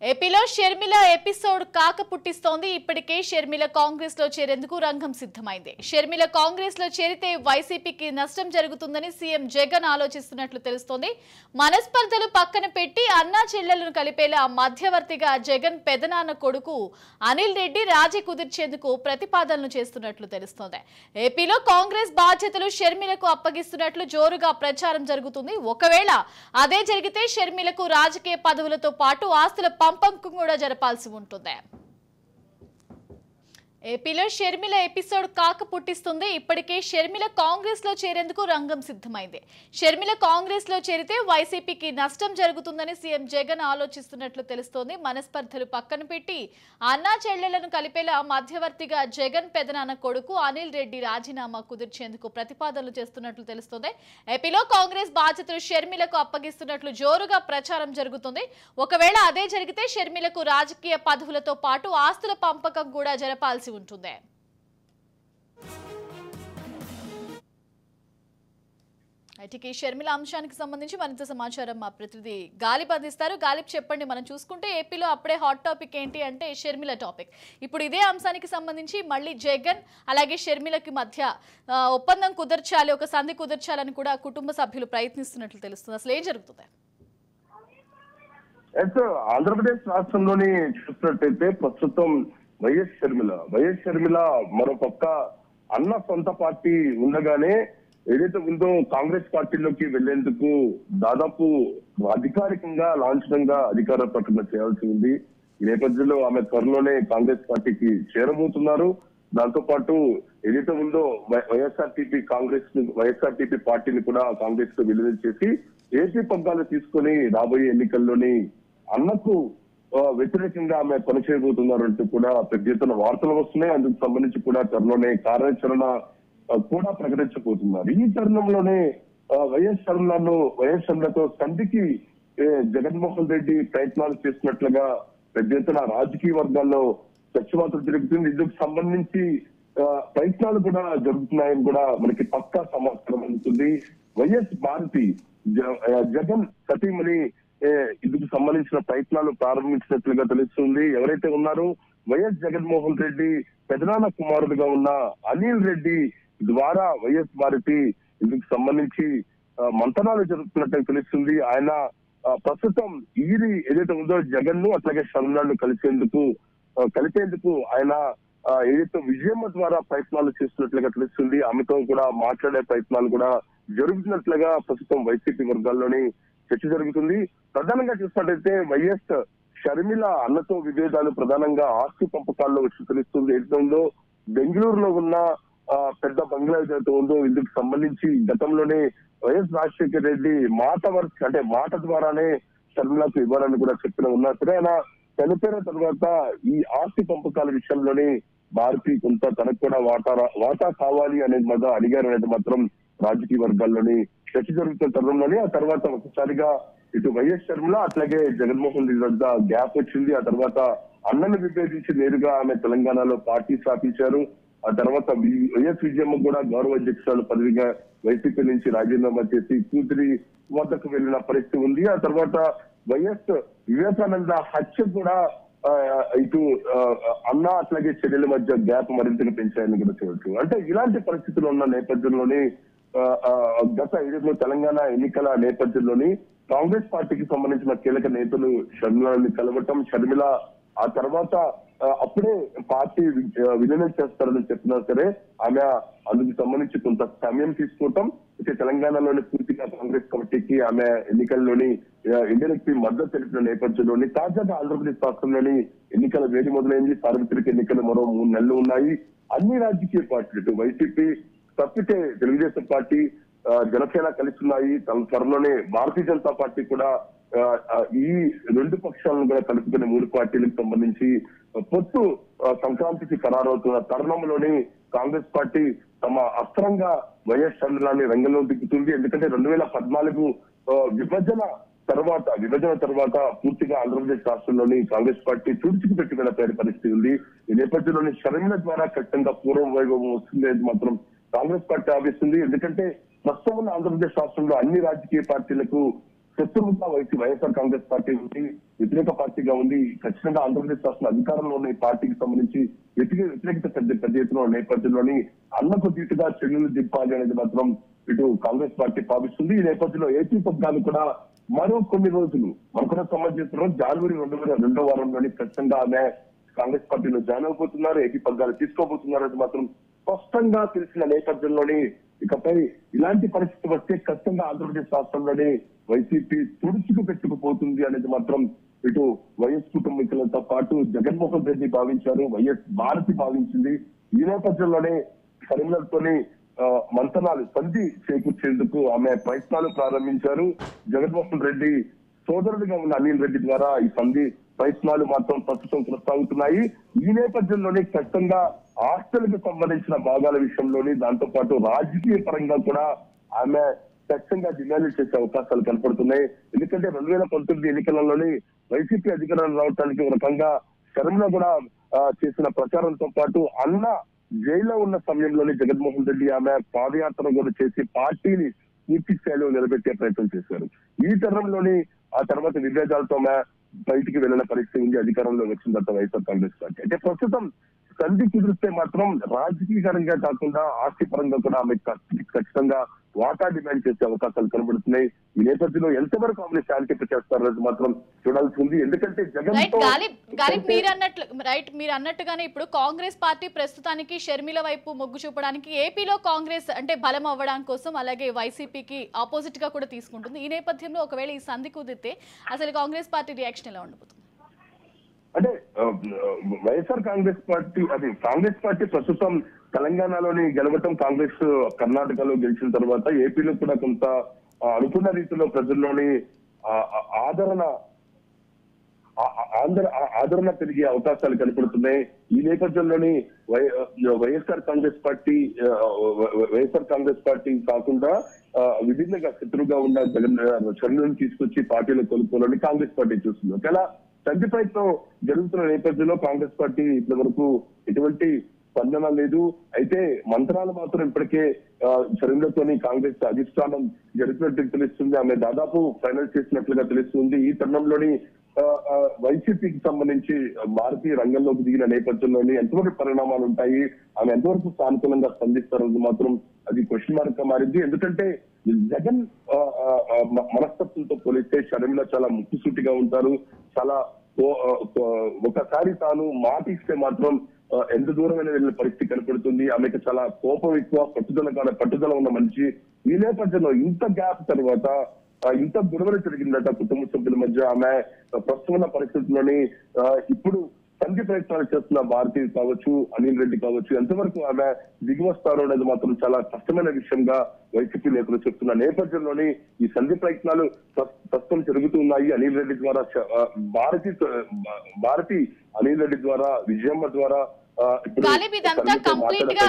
ఏపీలో షర్మిల ఎపిసోడ్ కాక పుట్టిస్తోంది. ఇప్పటికే షర్మిల కాంగ్రెస్ లో చేరేందుకు రంగం సిద్ధమైంది. షర్మిల కాంగ్రెస్ లో చేరితే వైసీపీకి నష్టం జరుగుతుందని సీఎం జగన్ ఆలోచిస్తున్నట్లు తెలుస్తోంది. మనస్పర్ధలు పక్కన పెట్టి అన్నా చెల్లెలను కలిపేలా మధ్యవర్తిగా జగన్ పెదనాన్న కొడుకు అనిల్ రెడ్డి రాజీ కుదిర్చేందుకు ప్రతిపాదనలు చేస్తున్నట్లు తెలుస్తోంది. ఏపీలో కాంగ్రెస్ బాధ్యతలు షర్మిలకు అప్పగిస్తున్నట్లు జోరుగా ప్రచారం జరుగుతుంది. ఒకవేళ అదే జరిగితే షర్మిలకు రాజకీయ పదవులతో పాటు ఆస్తుల పంపకం కూడా జరపాల్సి ఉంటుంది. ఏపీలో షర్మిల ఎపిసోడ్ కాక పుట్టిస్తుంది. ఇప్పటికే షర్మిల కాంగ్రెస్ లో చేరేందుకు రంగం సిద్ధమైంది. షర్మిల కాంగ్రెస్ లో చేరితే వైసీపీకి నష్టం జరుగుతుందని సీఎం జగన్ ఆలోచిస్తున్నట్లు తెలుస్తోంది. మనస్పర్ధలు పక్కన పెట్టి అన్నా చెల్లెలను కలిపేలా మధ్యవర్తిగా జగన్ పెదనాన్న కొడుకు అనిల్ రెడ్డి రాజీనామా కుదిర్చేందుకు ప్రతిపాదనలు చేస్తున్నట్లు తెలుస్తోంది. ఏపీలో కాంగ్రెస్ బాధ్యతలు షర్మిలకు అప్పగిస్తున్నట్లు జోరుగా ప్రచారం జరుగుతుంది. ఒకవేళ అదే జరిగితే షర్మిలకు రాజకీయ పదవులతో పాటు ఆస్తుల పంపకం కూడా జరపాల్సి ఉంటుంది. ఐటీకి షర్మిల అంశానికి సంబంధించి మరింత సమాచారం మా ప్రతినిధి గాలిబ్ అందిస్తారు. గాలిబ్ చెప్పండి, మనం చూసుకుంటే ఏపీలో అప్పుడే హాట్ టాపిక్ ఏంటి అంటే షర్మిల టాపిక్. ఇప్పుడు ఇదే అంశానికి సంబంధించి మళ్ళీ జగన్ అలాగే షర్మిలకి మధ్య ఒప్పందం కుదర్చాలి, ఒక సంధి కుదర్చాలని కూడా కుటుంబ సభ్యులు ప్రయత్నిస్తున్నట్లు తెలుస్తుంది. అసలు ఏం జరుగుతుంది? ఆంధ్రప్రదేశ్ రాష్ట్రంలోని చూసినట్టయితే ప్రస్తుతం వైఎస్ షర్మిల మరోపక్క అన్న సొంత పార్టీ ఉండగానే ఏదైతే ఉందో కాంగ్రెస్ పార్టీలోకి వెళ్లేందుకు దాదాపు అధికారికంగా లాంఛనంగా అధికార ప్రకటన చేయాల్సి ఉంది. ఈ నేపథ్యంలో ఆమె త్వరలోనే కాంగ్రెస్ పార్టీకి చేరబోతున్నారు. దాంతో పాటు ఏదైతే ఉందో వైఎస్ఆర్టీపీ పార్టీని కూడా కాంగ్రెస్ కు విడుదల చేసి ఏపీ పగ్గాలు తీసుకొని రాబోయే ఎన్నికల్లోని అన్నకు వ్యతిరేకంగా ఆమె పనిచేయబోతున్నారంటూ కూడా పెద్ద ఎత్తున వార్తలు వస్తున్నాయి. అందుకు సంబంధించి కూడా త్వరలోనే కార్యాచరణ కూడా ప్రకటించబోతున్నారు. ఈ తరుణంలోనే వైఎస్ షర్మిలతో సంధికి జగన్మోహన్ రెడ్డి ప్రయత్నాలు చేసినట్లుగా పెద్ద ఎత్తున రాజకీయ వర్గాల్లో చర్చవార్తలు జరుగుతుంది. ఇందుకు సంబంధించి ప్రయత్నాలు కూడా జరుగుతున్నాయని కూడా మనకి పక్కా సమాచారం అందుతుంది. వైఎస్ భారతి జగన్ సతీమణి ఇందుకు సంబంధించిన ప్రయత్నాలు ప్రారంభించినట్లుగా తెలుస్తుంది. ఎవరైతే ఉన్నారో వైఎస్ జగన్మోహన్ రెడ్డి పెదనాన్న కుమారుడుగా ఉన్న అనిల్ రెడ్డి ద్వారా వైఎస్ భారతి ఇందుకు సంబంధించి మంతనాలు జరుగుతున్నట్టు తెలుస్తుంది. ఆయన ప్రస్తుతం ఏదైతే ఉందో జగన్ ను అట్లాగే షర్మిలను కలిపేందుకు ఆయన ఏదైతే విజయమ్మ ద్వారా ప్రయత్నాలు చేస్తున్నట్లుగా తెలుస్తుంది. ఆమెతో కూడా మాట్లాడే ప్రయత్నాలు కూడా జరుగుతున్నట్లుగా ప్రస్తుతం వైసీపీ వర్గాల్లోని చర్చ జరుగుతుంది. ప్రధానంగా చూసినట్టయితే వైఎస్ షర్మిల అన్నతో విభేదాలు ప్రధానంగా ఆస్తి పంపకాల్లో వచ్చి తెలుస్తుంది. ఏదైతే ఉందో బెంగళూరులో ఉన్న పెద్ద బంగ్లా ఏదైతే ఉందో ఇందుకు సంబంధించి గతంలోనే వైఎస్ రాజశేఖర రెడ్డి మాట ద్వారానే షర్మిలకు ఇవ్వాలని కూడా ఉన్నారు. సరే, ఆయన చనిపోయిన తర్వాత ఈ ఆస్తి పంపకాల విషయంలోనే భారతి కొంత తనకు కూడా వాటా కావాలి అనేది మాత్రం అడిగారు అనేది మాత్రం రాజకీయ వర్గాల్లోని చర్చ జరుగుతున్న తరుణంలోనే ఆ తర్వాత ఒకసారిగా ఇటు వైఎస్ షర్మిల అట్లాగే జగన్మోహన్ రెడ్డి వద్ద గ్యాప్ వచ్చింది. ఆ తర్వాత అన్నను విభేదించి నేరుగా ఆమె తెలంగాణలో పార్టీ స్థాపించారు. ఆ తర్వాత వైఎస్ విజయమ్మ కూడా గౌరవ అధ్యక్షురాలు పదవిగా వైసీపీ నుంచి రాజీనామా చేసి కూతురి వద్దకు వెళ్లిన పరిస్థితి ఉంది. ఆ తర్వాత వైఎస్ వివేకానంద హత్య కూడా ఇటు అన్న అట్లాగే చెల్లెల మధ్య గ్యాప్ మరింతగా పెంచాయని కూడా చూడొచ్చు. అంటే ఇలాంటి పరిస్థితులు ఉన్న నేపథ్యంలోని గత ఏదైతే తెలంగాణ ఎన్నికల నేపథ్యంలోని కాంగ్రెస్ పార్టీకి సంబంధించిన కీలక నేతలు షర్మిలని కలవటం, షర్మిల ఆ తర్వాత అప్పుడే పార్టీ విలీనం చేస్తారని చెప్పినా సరే ఆమె అందుకు సంబంధించి కొంత సమయం తీసుకోవటం, అయితే తెలంగాణలోని పూర్తిగా కాంగ్రెస్ కమిటీకి ఆమె ఎన్నికల్లోని ఇండైరెక్ట్ మద్దతు తెలిపిన నేపథ్యంలోని తాజాగా ఆంధ్రప్రదేశ్ రాష్ట్రంలోని ఎన్నికల వేడి మొదలైంది. సార్వత్రిక ఎన్నికలు మరో 3 నెలలు ఉన్నాయి. అన్ని రాజకీయ పార్టీలు వైసీపీ తప్పితే తెలుగుదేశం పార్టీ, జనసేన కలిసిన్నాయి. త్వరలోనే భారతీయ జనతా పార్టీ కూడా ఈ 2 పక్షాలను కూడా కలుపుకునే 3 పార్టీలకు సంబంధించి పొత్తు సంక్రాంతికి ఖరారవుతున్న తరుణంలోని కాంగ్రెస్ పార్టీ తమ అస్త్రంగా వైఎస్ షర్మిలని రంగంలో దిగుతుంది. ఎందుకంటే 2014 విభజన తర్వాత పూర్తిగా ఆంధ్రప్రదేశ్ రాష్ట్రంలోని కాంగ్రెస్ పార్టీ తుడిచికి పెట్టుకున్న పరిస్థితి ఉంది. ఈ నేపథ్యంలోని షర్మిల ద్వారా ఖచ్చితంగా పూర్వ వైభవం వస్తుంది మాత్రం కాంగ్రెస్ పార్టీ ఆవిస్తుంది. ఎందుకంటే ప్రస్తుతం ఉన్న ఆంధ్రప్రదేశ్ రాష్ట్రంలో అన్ని రాజకీయ పార్టీలకు శత్రువుగా వైఎస్ఆర్ కాంగ్రెస్ పార్టీ ఉంది, వ్యతిరేక పార్టీగా ఉంది. ఖచ్చితంగా ఆంధ్రప్రదేశ్ రాష్ట్ర అధికారంలో ఉన్న ఈ పార్టీకి సంబంధించి వ్యతిరేకత పెద్ద ఎత్తున నేపథ్యంలోని అన్నకు దీటుగా చెల్లెలు దింపాలి అనేది మాత్రం ఇటు కాంగ్రెస్ పార్టీ భావిస్తుంది. ఈ నేపథ్యంలో ఏపీ పగ్గాలు కూడా మరో కొన్ని రోజులు మనకున్న సంబంధించిన జనవరి 2022వ వారంలోని ఖచ్చితంగా ఆమె కాంగ్రెస్ పార్టీలో జాయిన్ అవబోతున్నారు, ఏపీ పగ్గాలు తీసుకోబోతున్నారు అది మాత్రం స్పష్టంగా తెలిసిన నేపథ్యంలోని ఇకపై ఇలాంటి పరిస్థితి వస్తే ఖచ్చితంగా ఆంధ్రప్రదేశ్ రాష్ట్రంలోని వైసీపీ తుడుచుకు పెట్టుకుపోతుంది అనేది మాత్రం ఇటు వైఎస్ కుటుంబీకులతో పాటు జగన్మోహన్ రెడ్డి భావించారు, వైఎస్ భారతి భావించింది. ఈ నేపథ్యంలోనే కరీంనగర్తోని మంతనాలు సంధి చేకూర్చేందుకు ఆమె ప్రయత్నాలు ప్రారంభించారు. జగన్మోహన్ రెడ్డి సోదరుడిగా ఉన్న అనిల్ రెడ్డి ద్వారా ఈ సంధి ప్రయత్నాలు మాత్రం ప్రస్తుతం కొనసాగుతున్నాయి. ఈ నేపథ్యంలోనే ఖచ్చితంగా హాస్టల్ కు సంబంధించిన భాగాల విషయంలోని దాంతో పాటు రాజకీయ పరంగా కూడా ఆమె ఖచ్చితంగా డిమాండ్ చేసే అవకాశాలు కనపడుతున్నాయి. ఎందుకంటే 2019 ఎన్నికలలోని వైసీపీ అధికారం రావడానికి ఒక రకంగా శర్మిల కూడా చేసిన ప్రచారంతో పాటు అన్న జైల్లో ఉన్న సమయంలోని జగన్మోహన్ రెడ్డి ఆమె పాదయాత్ర కూడా చేసి పార్టీని పూర్తి స్థాయిలో నిలబెట్టే ప్రయత్నం చేశారు. ఈ తరంలోని ఆ తర్వాత విభేదాలతో ఆమె బయటికి వెళ్ళిన పరిస్థితి ఉంది అధికారంలో వచ్చిన తర్వాత వైఎస్ఆర్ కాంగ్రెస్ పార్టీ. అంటే ప్రస్తుతం సంధి కుదిరిస్తే మాత్రం రాజకీయకరంగా కాకుండా ఆస్తి పరంగా కూడా ఆమె ఖచ్చితంగా వాటా డిమాండ్ చేసే అవకాశాలు కనబడుతున్నాయి. ఈ నేపథ్యంలో ఎంతవరకు ఆమె శాంతి చేస్తారనేది మాత్రం చూడాల్సి ఉంది. ఎందుకంటే మీరు అన్నట్టుగానే ఇప్పుడు కాంగ్రెస్ పార్టీ ప్రస్తుతానికి షర్మిల వైపు మొగ్గు చూపడానికి ఏపీలో కాంగ్రెస్ అంటే బలం అవ్వడం కోసం అలాగే వైసీపీకి ఆపోజిట్ గా కూడా తీసుకుంటుంది. ఈ నేపథ్యంలో ఒకవేళ ఈ సంధి కుదిరితే అసలు కాంగ్రెస్ పార్టీ రియాక్షన్ ఎలా ఉండబోతుంది? అంటే వైఎస్ఆర్ కాంగ్రెస్ పార్టీ ప్రస్తుతం తెలంగాణలోని గెలవటం, కాంగ్రెస్ కర్ణాటకలో గెలిచిన తర్వాత ఏపీలో కూడా కొంత అనుకున్న రీతిలో ప్రజల్లోని ఆదరణ పెరిగే అవకాశాలు కనపడుతున్నాయి. ఈ నేపథ్యంలోని వైఎస్ఆర్ కాంగ్రెస్ పార్టీ కాకుండా విభిన్నంగా శత్రువుగా ఉన్న చర్యలను తీసుకొచ్చి పార్టీలో కొనుక్కోవాలని కాంగ్రెస్ పార్టీ చూస్తుంది. ఒకవేళ సంధి ప్రయత్నం జరుగుతున్న నేపథ్యంలో కాంగ్రెస్ పార్టీ ఇప్పటి వరకు ఎటువంటి స్పందన లేదు. అయితే మంత్రాలు మాత్రం ఇప్పటికే చర్యలతోని కాంగ్రెస్ అధిష్టానం జరిపినట్టు తెలుస్తుంది. ఆమె దాదాపు ఫైనల్ చేసినట్లుగా తెలుస్తుంది. ఈ తరుణంలోని వైసీపీకి సంబంధించి భారతీయ రంగంలోకి దిగిన నేపథ్యంలోని ఎంతవరకు పరిణామాలు ఉంటాయి, ఆమె ఎంతవరకు సానుకూలంగా స్పందిస్తారన్నది మాత్రం అది క్వశ్చన్ మార్క్ గా మారింది. ఎందుకంటే జగన్ మనస్తత్వంతో పోలిస్తే షర్మిల చాలా ముక్కుసూటిగా ఉంటారు. చాలా ఒకసారి తాను మాట ఇస్తే మాత్రం ఎంత దూరమైన వెళ్ళిన పరిస్థితి కనపడుతుంది. ఆమెకు చాలా కోపం ఎక్కువ, పట్టుదల ఉన్న మనిషి. ఈ నేపథ్యంలో ఇంత గ్యాప్ తర్వాత ఇంత గొడవలు జరిగిందట కుటుంబ సభ్యుల మధ్య. ఆమె ప్రస్తుత పరిస్థితుల్లోని ఇప్పుడు సంధి ప్రయత్నాలు చేస్తున్న భారతి కావచ్చు, అనిల్ రెడ్డి కావచ్చు, ఎంతవరకు ఆమె దిగి వస్తారో అనేది మాత్రం చాలా కష్టమైన విషయంగా వైసీపీ నేతలు చెప్తున్న నేపథ్యంలోని ఈ సంధి ప్రయత్నాలు ప్రస్తుతం జరుగుతున్నాయి. అనిల్ రెడ్డి ద్వారా భారతి అనిల్ రెడ్డి ద్వారా, విజయమ్మ ద్వారా. ఇదంతా కంప్లీట్ గా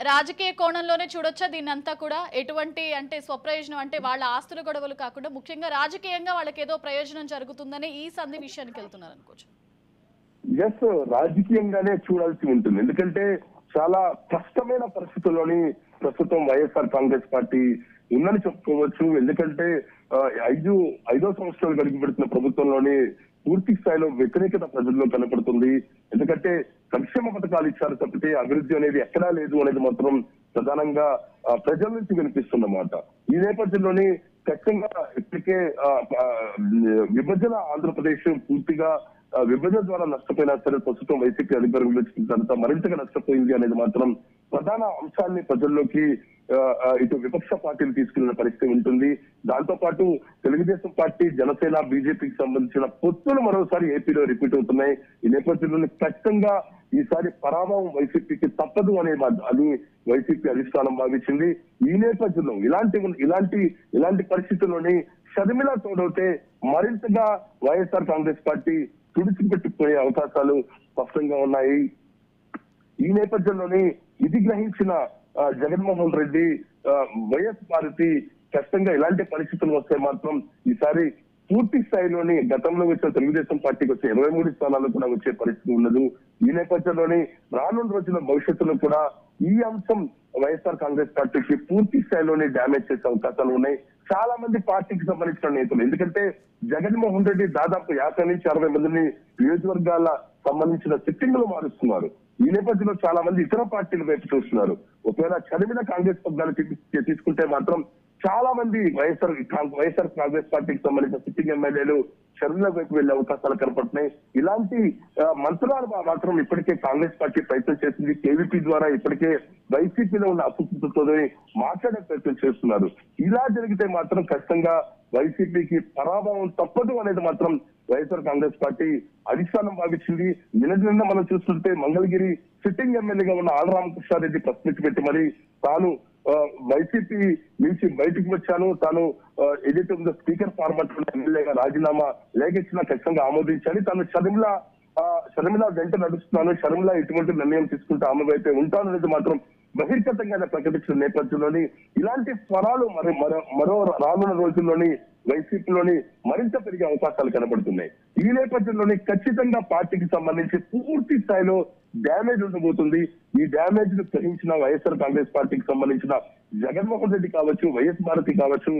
రాజకీయ కోణంలోనే చూడొచ్చా దీన్నంతా కూడా? ఎటువంటి అంటే స్వప్రయోజనం అంటే వాళ్ళ ఆస్తుల గొడవలు కాకుండా ముఖ్యంగా రాజకీయంగా వాళ్ళకి ఏదో ప్రయోజనం జరుగుతుందని ఈ సంధి విషయానికి వెళ్తున్నారు అనుకోవచ్చు. ఎస్, రాజకీయంగానే చూడాల్సి ఉంటుంది. ఎందుకంటే చాలా కష్టమైన పరిస్థితుల్లోని ప్రస్తుతం వైఎస్ఆర్ కాంగ్రెస్ పార్టీ ఉందని చెప్పుకోవచ్చు. ఎందుకంటే 5వ సంవత్సరాలు గడిపి పెడుతున్న ప్రభుత్వంలోని పూర్తి స్థాయిలో వ్యతిరేకత ప్రజల్లో కనపడుతుంది. ఎందుకంటే సంక్షేమ పథకాలు ఇచ్చారు తప్పితే అభివృద్ధి అనేది ఎక్కడా లేదు అనేది మాత్రం ప్రధానంగా ప్రజల నుంచి వినిపిస్తున్నమాట. ఈ నేపథ్యంలోని ఖచ్చితంగా ఇప్పటికే విభజన ఆంధ్రప్రదేశ్ పూర్తిగా విభజన ద్వారా నష్టపోయినా సరే ప్రస్తుతం వైసీపీ అధికారంలో వచ్చిన తర్వాత మరింతగా నష్టపోయింది అనేది మాత్రం ప్రధాన అంశాన్ని ప్రజల్లోకి ఇటు విపక్ష పార్టీలు తీసుకెళ్లిన పరిస్థితి ఉంటుంది. దాంతో పాటు తెలుగుదేశం పార్టీ, జనసేన, బీజేపీకి సంబంధించిన పొత్తులు మరోసారి ఏపీలో రిపీట్ అవుతున్నాయి. ఈ నేపథ్యంలో ఖచ్చితంగా ఈసారి పరాభవం వైసీపీకి తప్పదు అని వైసీపీ అధిష్టానం భావించింది. ఈ నేపథ్యంలో ఇలాంటి పరిస్థితుల్లోని షర్మిల తోడవుతే మరింతగా వైఎస్ఆర్ కాంగ్రెస్ పార్టీ తుడిచిపెట్టుకునే అవకాశాలు స్పష్టంగా ఉన్నాయి. ఈ నేపథ్యంలోని ఇది గ్రహించిన జగన్మోహన్ రెడ్డి, వైఎస్ భారతి ఖచ్చితంగా ఇలాంటి పరిస్థితులు వస్తే మాత్రం ఈసారి పూర్తి స్థాయిలోని గతంలో వచ్చిన తెలుగుదేశం పార్టీకి వచ్చే 23 స్థానాలు కూడా వచ్చే పరిస్థితి ఉండదు. ఈ నేపథ్యంలోని రానున్న రోజుల భవిష్యత్తులో కూడా ఈ అంశం వైఎస్ఆర్ కాంగ్రెస్ పార్టీకి పూర్తి స్థాయిలోనే డ్యామేజ్ చేసే అవకాశాలు ఉన్నాయి. చాలా మంది పార్టీకి సంబంధించిన నేతలు, ఎందుకంటే జగన్మోహన్ రెడ్డి దాదాపు 50 నుంచి 60 మందిని నియోజకవర్గాల సంబంధించిన సిట్టింగ్ లో మారుస్తున్నారు. ఈ నేపథ్యంలో చాలా మంది ఇతర పార్టీల వైపు చూస్తున్నారు. ఒకవేళ చదివిన కాంగ్రెస్ పగ్గాలు తీసుకుంటే మాత్రం చాలా మంది వైఎస్ఆర్ కాంగ్రెస్ పార్టీకి సంబంధించిన సిట్టింగ్ ఎమ్మెల్యేలు షర్మిల వైపు వెళ్లే అవకాశాలు కనపడుతున్నాయి. ఇలాంటి మంత్రాలు మాత్రం ఇప్పటికే కాంగ్రెస్ పార్టీ ప్రయత్నం చేసింది. కేవీపీ ద్వారా ఇప్పటికే వైసీపీలో ఉన్న అసంతృప్తితో మాట్లాడే ప్రయత్నం చేస్తున్నారు. ఇలా జరిగితే మాత్రం ఖచ్చితంగా వైసీపీకి పరాభవం తప్పదు అనేది మాత్రం వైఎస్ఆర్ కాంగ్రెస్ పార్టీ అధిష్టానం భావించింది. నిన్న మనం చూస్తుంటే మంగళగిరి సిట్టింగ్ ఎమ్మెల్యేగా ఉన్న ఆళ్ల రామకృష్ణారెడ్డి ప్రశ్నించి పెట్టి మరి తాను వైసీపీ నుంచి బయటకు వచ్చాను, తాను ఏదైతే ఉందో స్పీకర్ ఫార్మాట్ ఎమ్మెల్యేగా రాజీనామా లేఖ ఇచ్చినా ఖచ్చితంగా ఆమోదించాలి, తాను షర్మిల వెంట నడుస్తున్నాను, షర్మిల ఎటువంటి నిర్ణయం తీసుకుంటే ఆమె వైపే ఉంటాను అనేది మాత్రం బహిర్గతంగా ప్రకటించిన నేపథ్యంలోని ఇలాంటి స్వరాలు మరో రానున్న రోజుల్లోని వైసీపీలోని మరింత పెరిగే అవకాశాలు కనబడుతున్నాయి. ఈ నేపథ్యంలోని ఖచ్చితంగా పార్టీకి సంబంధించి పూర్తి స్థాయిలో డ్యామేజ్ ఉండబోతుంది. ఈ డ్యామేజ్ ను గ్రహించిన వైఎస్ఆర్ కాంగ్రెస్ పార్టీకి సంబంధించిన జగన్మోహన్ రెడ్డి కావచ్చు, వైఎస్ భారతి కావచ్చు,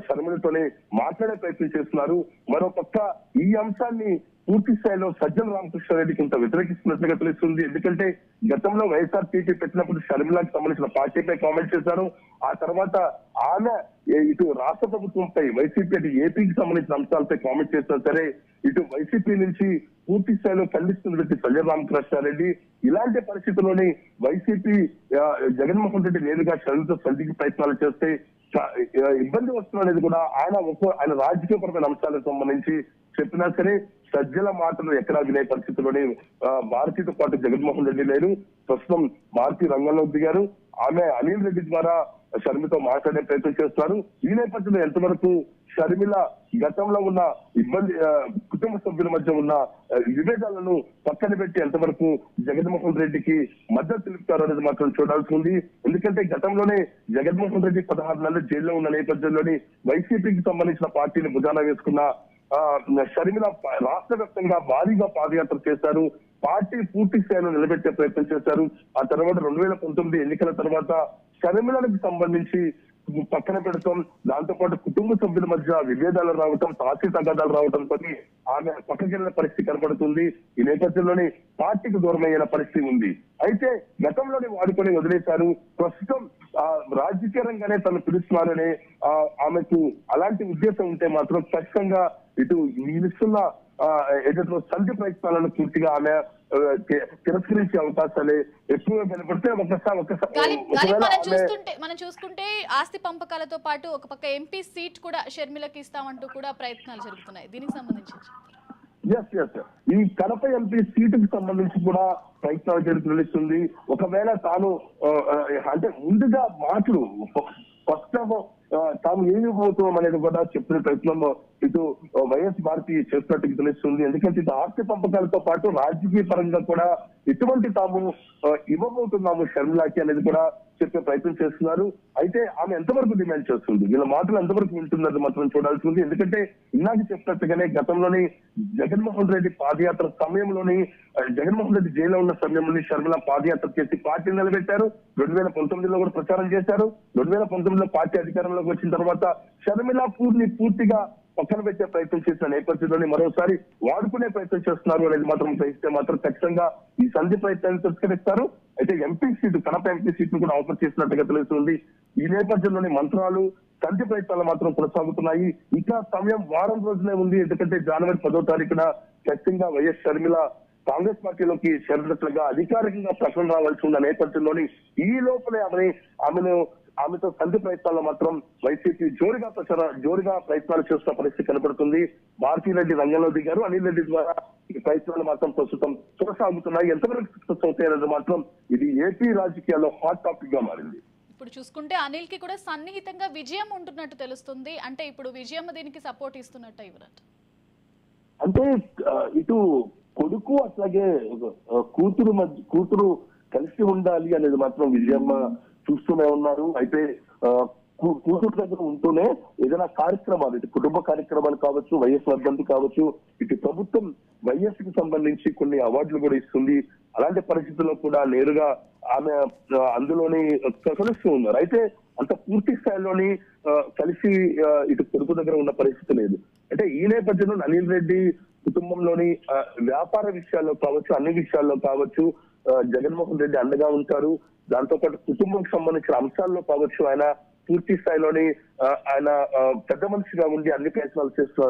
షర్మిలతోనే మాట్లాడే ప్రయత్నం చేస్తున్నారు. మరోపక్క ఈ అంశాన్ని పూర్తి స్థాయిలో సజ్జల రామకృష్ణారెడ్డి కొంత వ్యతిరేకిస్తున్నట్లుగా తెలుస్తుంది. ఎందుకంటే గతంలో వైఎస్ఆర్సీపీ పెట్టినప్పుడు షర్మిలకు సంబంధించిన పార్టీపై కామెంట్ చేశారు. ఆ తర్వాత ఆమె ఇటు రాష్ట్ర ప్రభుత్వంపై వైసీపీ అటు ఏపీకి సంబంధించిన అంశాలపై కామెంట్ చేసినా సరే ఇటు వైసీపీ నుంచి పూర్తి స్థాయిలో ఖండిస్తున్నటువంటి సజ్జల రామకృష్ణారెడ్డి. ఇలాంటి పరిస్థితుల్లోని వైసీపీ జగన్మోహన్ రెడ్డి నేరుగా షర్మిలతో సంధికి ప్రయత్నాలు చేస్తే ఇబ్బంది వస్తున్నది కూడా ఆయన రాజకీయపరమైన అంశాలకు సంబంధించి చెప్పినా సరే సజ్జల మాటలు ఎక్కడా వినే పరిస్థితుల్లోనే భారతీతో పాటు జగన్మోహన్ రెడ్డి లేరు. ప్రస్తుతం భారతీ రంగంలో దిగారు. ఆమె అనిల్ రెడ్డి ద్వారా షర్మిలతో మాట్లాడే ప్రయత్నం చేస్తున్నారు. ఈ నేపథ్యంలో ఎంతవరకు షర్మిల గతంలో ఉన్న ఇబ్బంది, కుటుంబ సభ్యుల మధ్య ఉన్న విభేదాలను పక్కన పెట్టి ఎంతవరకు జగన్మోహన్ రెడ్డికి మద్దతు తెలుపుతారు అనేది మాత్రం చూడాల్సి ఉంది. ఎందుకంటే గతంలోనే జగన్మోహన్ రెడ్డి 16 నెలలు జైల్లో ఉన్న నేపథ్యంలోని వైసీపీకి సంబంధించిన పార్టీని భుజాన వేసుకున్న షర్మిల రాష్ట్ర వ్యాప్తంగా భారీగా పాదయాత్ర చేశారు. పార్టీ పూర్తి స్థాయిలో నిలబెట్టే ప్రయత్నం చేశారు. ఆ తర్వాత 2019 ఎన్నికల తర్వాత షర్మిలకు సంబంధించి పక్కన పెడతాం, దాంతో పాటు కుటుంబ సభ్యుల మధ్య విభేదాలు రావటం, తాసి తగాదాలు రావడంతో ఆమె పక్కకెళ్లిన పరిస్థితి కనపడుతుంది. ఈ నేపథ్యంలోనే పార్టీకి దూరమయ్యేన పరిస్థితి ఉంది. అయితే గతంలోనే వాడుకొని వదిలేశారు. ప్రస్తుతం రాజకీయ రంగానే తను పిలుస్తున్నారనే ఆమెకు అలాంటి ఉద్దేశం ఉంటే మాత్రం ఖచ్చితంగా ఇటు నిలుస్తున్న ఏదైతే సంధి ప్రయత్నాలను పూర్తిగా ఆమె తిరస్కరించే అవకాశాలే ఎక్కువగా కనపడితే మనం చూసుకుంటే ఆస్తి పంపకాలతో పాటు ఒక పక్క ఎంపీ సీట్ కూడా షర్మిలకి ఇస్తామంటూ కూడా ప్రయత్నాలు జరుగుతున్నాయి. దీనికి సంబంధించి ఈ కడప ఎంపీ సీటుకు సంబంధించి కూడా ప్రయత్నాలు జరుగుతుంది. ఒకవేళ తాను అంటే ముందుగా మాటలు ఫస్ట్ తాము ఏమి పోతాం అనేది కూడా చెప్పిన ప్రయత్నంలో ఇటు వైఎస్ భారతి చేస్తున్నట్టు తెలుస్తుంది. ఎందుకంటే ఇటు ఆస్తి పంపకాలతో పాటు రాజకీయ పరంగా కూడా ఎటువంటి తాము ఇవ్వబోతున్నాము షర్మిలాకి అనేది కూడా చెప్పే ప్రయత్నం చేస్తున్నారు. అయితే ఆమె ఎంతవరకు డిమాండ్ చేస్తుంది, వీళ్ళ మాటలు ఎంతవరకు వింటున్నది మాత్రం చూడాల్సి ఉంది. ఎందుకంటే ఇందాక చెప్పినట్టుగానే గతంలోని జగన్మోహన్ రెడ్డి పాదయాత్ర సమయంలోని జగన్మోహన్ రెడ్డి జైల్లో ఉన్న సమయంలోని షర్మిల పాదయాత్ర చేసి పార్టీ నిలబెట్టారు. 2019లో కూడా ప్రచారం చేశారు. 2019లో పార్టీ అధికారంలోకి వచ్చిన తర్వాత షర్మిల పూర్తిగా పక్కన పెట్టే ప్రయత్నం చేసిన నేపథ్యంలోనే మరోసారి వాడుకునే ప్రయత్నం చేస్తున్నారు అనేది మాత్రం గ్రహిస్తే మాత్రం ఖచ్చితంగా ఈ సంధి ప్రయత్నాన్ని తిరస్కరిస్తారు. అయితే ఎంపీ సీటు, కడప ఎంపీ సీట్ను కూడా ఆఫర్ చేసినట్టుగా తెలుస్తుంది. ఈ నేపథ్యంలోని మంత్రాలు, సంధి ప్రయత్నాలు మాత్రం కొనసాగుతున్నాయి. ఇంకా సమయం వారం రోజులే ఉంది. ఎందుకంటే జనవరి 10వ తారీఖున ఖచ్చితంగా వైఎస్ షర్మిల కాంగ్రెస్ పార్టీలోకి చేరినట్లుగా అధికారికంగా ప్రకటన రావాల్సి ఉన్న నేపథ్యంలోని ఈ లోపలే ఆమెతో సంధి ప్రయత్నాల్లో మాత్రం వైసీపీ జోరుగా ప్రయత్నాలు చేస్తున్న పరిస్థితి కనపడుతుంది. భారతీరెడ్డి రంగంలో దిగారు. అనిల్ రెడ్డి ద్వారా ఈ ప్రయత్నాలు మాత్రం ప్రస్తుతం కొనసాగుతున్నాయి. ఎంతవరకు సక్సెస్ అవుతాయి అనేది మాత్రం ఇది ఏపీ రాజకీయాల్లో హాట్ టాపిక్ గా మారింది. ఇప్పుడు చూసుకుంటే అనిల్ కి కూడా సన్నిహితంగా విజయం ఉంటున్నట్టు తెలుస్తుంది. అంటే ఇప్పుడు విజయం దీనికి సపోర్ట్ ఇస్తున్నట్టు ఇవ్వరట. అంటే ఇటు కొడుకు అట్లాగే కూతురు కలిసి ఉండాలి అనేది మాత్రం విజయమ్మ చూస్తూనే ఉన్నారు. అయితే కూతురు దగ్గర ఉంటూనే ఏదైనా కార్యక్రమాలు, ఇటు కుటుంబ కార్యక్రమాలు కావచ్చు, వైఎస్ వర్ధంతి కావచ్చు, ఇటు ప్రభుత్వం వైఎస్ కి సంబంధించి కొన్ని అవార్డులు కూడా ఇస్తుంది. అలాంటి పరిస్థితుల్లో కూడా నేరుగా ఆమె అందులోని కలుస్తూ ఉన్నారు. అయితే అంత పూర్తి స్థాయిలోని కలిసి ఇటు కొడుకు దగ్గర ఉన్న పరిస్థితి లేదు. అంటే ఈ నేపథ్యంలో అనిల్ రెడ్డి కుటుంబంలోని వ్యాపార విషయాల్లో కావచ్చు, అన్ని విషయాల్లో కావచ్చు జగన్మోహన్ రెడ్డి అండగా ఉంటారు. దాంతో పాటు కుటుంబంకి సంబంధించిన అంశాల్లో కావచ్చు ఆయన పూర్తి స్థాయిలోని ఆయన పెద్ద మనిషిగా ఉండి అన్ని ప్రయత్నాలు చేస్తున్న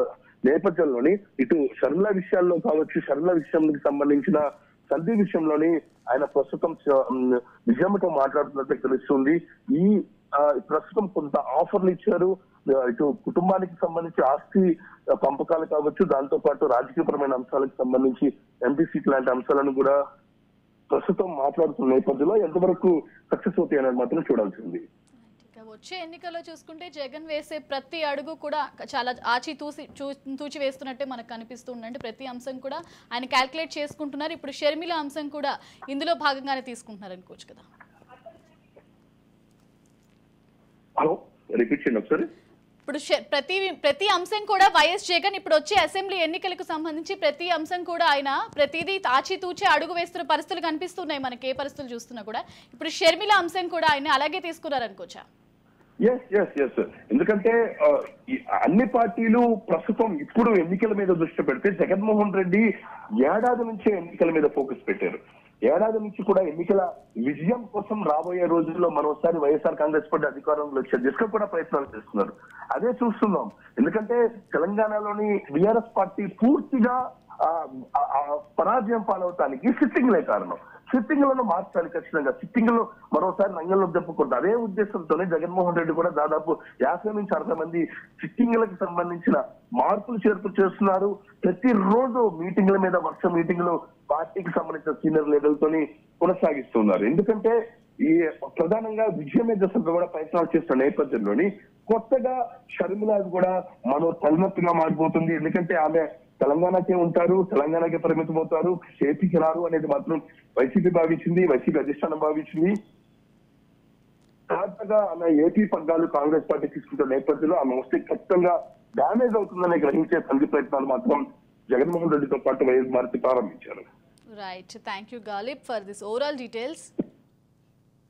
నేపథ్యంలోని ఇటు షర్మిల విషయాల్లో కావచ్చు, షర్మిల విషయానికి సంబంధించిన సంధి విషయంలోని ఆయన ప్రస్తుతం నిజాంతో మాట్లాడుతున్నట్టు తెలుస్తుంది. ఈ ప్రస్తుతం కొంత ఆఫర్లు ఇచ్చారు. ఇటు కుటుంబానికి సంబంధించి ఆస్తి పంపకాలు కావచ్చు, దాంతో పాటు రాజకీయపరమైన అంశాలకు సంబంధించి ఎంపీ సీట్ లాంటి అంశాలను కూడా ప్రస్తుతం మాట్లాడుతున్న నేపథ్యంలో ఎంతవరకు సక్సెస్ అవుతాయి అనేది మాత్రం చూడాల్సింది. వచ్చే ఎన్నికల్లో చూసుకుంటే జగన్ వేసే ప్రతి అడుగు కూడా చాలా ఆచి తూచి వేస్తున్నట్టే మనకు కనిపిస్తుంది. అంటే ప్రతి అంశం కూడా ఆయన క్యాల్కులేట్ చేసుకుంటున్నారు. ఇప్పుడు షర్మిల అంశం కూడా ఇందులో భాగంగానే తీసుకుంటున్నారు అనుకోవచ్చు కదా. హలో, రిపీట్ చేయండి ఒకసారి. ఇప్పుడు ప్రతి అంశం కూడా వైఎస్ జగన్ ఇప్పుడు వచ్చే అసెంబ్లీ ఎన్నికలకు సంబంధించి ప్రతి అంశం కూడా ఆయన ప్రతిదీ ఆచితూచి అడుగు వేస్తున్న పరిస్థితులు కనిపిస్తున్నాయి మనకి. ఏ పరిస్థితులు చూస్తున్నా కూడా ఇప్పుడు షర్మిల అంశం కూడా ఆయన అలాగే తీసుకున్నారు అనుకోవచ్చా? ఎందుకంటే అన్ని పార్టీలు ప్రస్తుతం ఇప్పుడు ఎన్నికల మీద దృష్టి పెడితే జగన్మోహన్ రెడ్డి ఏడాది నుంచే ఎన్నికల మీద ఫోకస్ పెట్టారు. ఏడాది నుంచి కూడా ఎన్నికల విజయం కోసం రాబోయే రోజుల్లో మరోసారి వైఎస్ఆర్ కాంగ్రెస్ పార్టీ అధికారంలో వచ్చే దిశగా కూడా ప్రయత్నాలు చేస్తున్నారు. అదే చూస్తున్నాం. ఎందుకంటే తెలంగాణలోని బీఆర్ఎస్ పార్టీ పూర్తిగా పరాజయం పాలవటానికి సిట్టింగ్లే కారణం. సిట్టింగ్ లను మార్చాలి ఖచ్చితంగా. సిట్టింగ్ లో మరోసారి రంగంలో చెప్పుకుంటారు. అదే ఉద్దేశంతోనే జగన్మోహన్ రెడ్డి కూడా దాదాపు 50 నుంచి 60 మంది సిట్టింగ్లకు సంబంధించిన మార్పులు చేర్పులు చేస్తున్నారు. ప్రతిరోజు మీటింగ్ల మీద వర్ష మీటింగ్లు పార్టీకి సంబంధించిన సీనియర్ లీడర్లతోని కొనసాగిస్తున్నారు. ఎందుకంటే ఈ ప్రధానంగా విజయమే దశలో కూడా ప్రయత్నాలు చేస్తున్న నేపథ్యంలోని కొత్తగా షర్మిల కూడా మరో తలనొప్పిగా మారిపోతుంది. ఎందుకంటే ఆమె తెలంగాణకే ఉంటారు, తెలంగాణకే పరిమితం అవుతారు, ఏపీకి రారు అనేది మాత్రం వైసీపీ భావించింది, వైసీపీ అధిష్టానం భావించింది. తాజాగా ఆమె ఏపీ పగ్గాలు కాంగ్రెస్ పార్టీ తీసుకుంటున్న నేపథ్యంలో ఆమె వస్తే ఖచ్చితంగా డ్యామేజ్ అవుతుందని గ్రహించే సంధి ప్రయత్నాలు మాత్రం జగన్మోహన్ రెడ్డితో పాటు వైఎస్ మారుతి ప్రారంభించారు. Right, thank you Ghalib for this overall details.